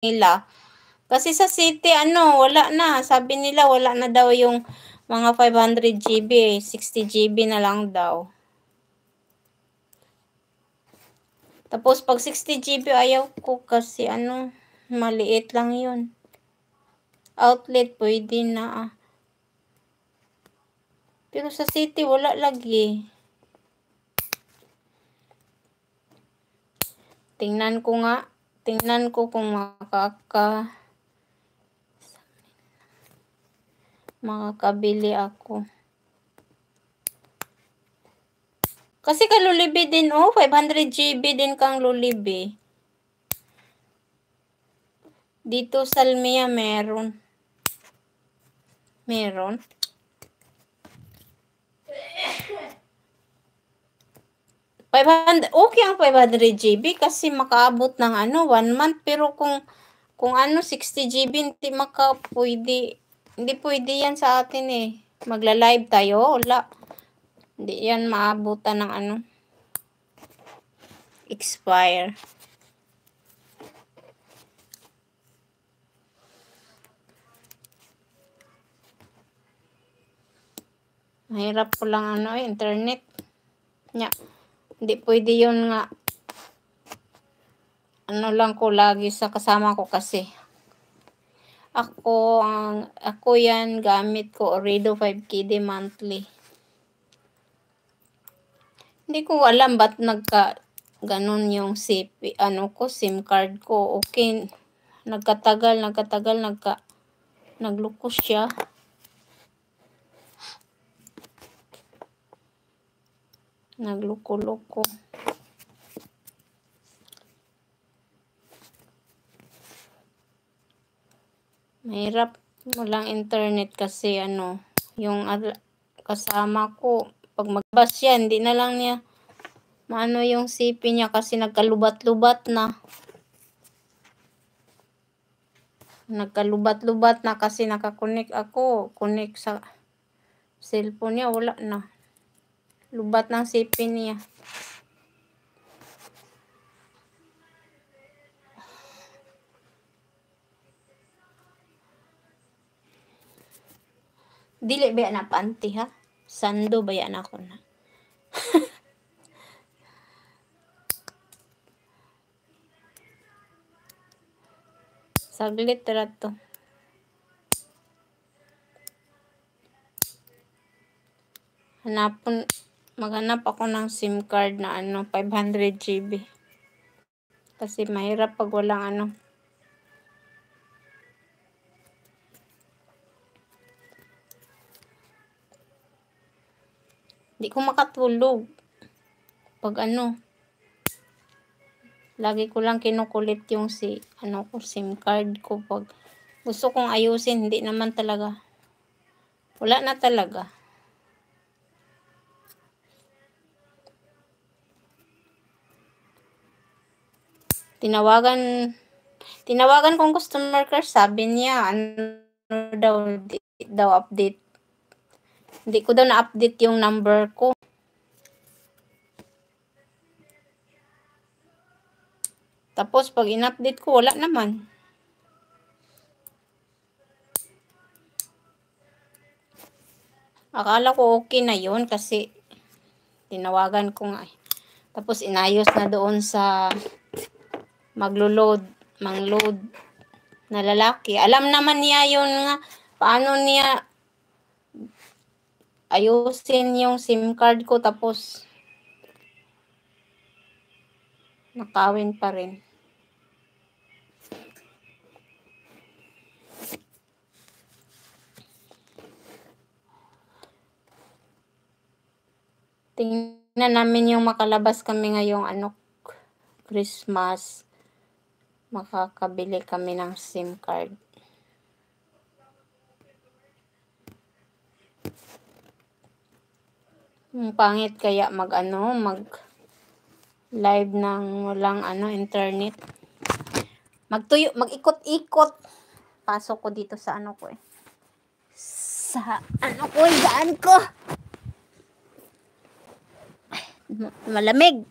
nila. Kasi sa city wala na. Sabi nila wala na daw yung mga 500 GB, 60 GB na lang daw. Tapos pag 60 GB ayaw ko kasi maliit lang yun. Outlet pwede na. Pero sa city wala lagi. Tingnan ko kung makakabili ako. Kasi kalulibid din 500 GB din kang lulibi. Dito sa Almia meron. Meron. Okay ang 500 GB kasi makaabot ng 1 month. Pero kung 60 GB hindi pwede yan sa atin Magla-live tayo, wala. Hindi yan maabutan ng expire. Mahirap po lang internet. Hindi pwede yun nga. Lang ko lagi sa kasama ko kasi. Ako yan gamit ko Ooredoo 5KD monthly. Hindi ko alam ba't ganun yung SIM card ko. Okay. Nagkatagal naglukos siya. Nagluko-luko. Mahirap walang internet kasi yung kasama ko pag magbas yan, hindi na lang niya yung CP niya kasi nagkalubat-lubat na. Nagkalubat-lubat na kasi nakakonek ako. Connect sa cellphone niya, wala na. Lubat ng CP niya. Dili ba na panty ha? Sando ba yan ako na? Saglit to. Maghanap ako ng SIM card na 500 GB. Kasi mahirap pag walang Hindi ko makatulog. Pag lagi ko lang kinukulit yung SIM card ko. Pag gusto kong ayusin, hindi naman talaga. Wala na talaga. Tinawagan kong customer care, sabi niya, daw update. Hindi ko daw na-update yung number ko. Tapos, pag in-update ko, wala naman. Akala ko okay na yun kasi tinawagan ko nga. Tapos, inayos na doon sa mangload na lalaki. Alam naman niya yun nga, paano niya ayusin yung SIM card ko tapos nakawin pa rin. Tingnan namin yung makalabas kami ngayong Christmas. Makakabili kami ng SIM card. Pangit kaya mag live ng walang internet. Mag-ikot-ikot. Pasok ko dito sa ko Sa daan ko. Malamig.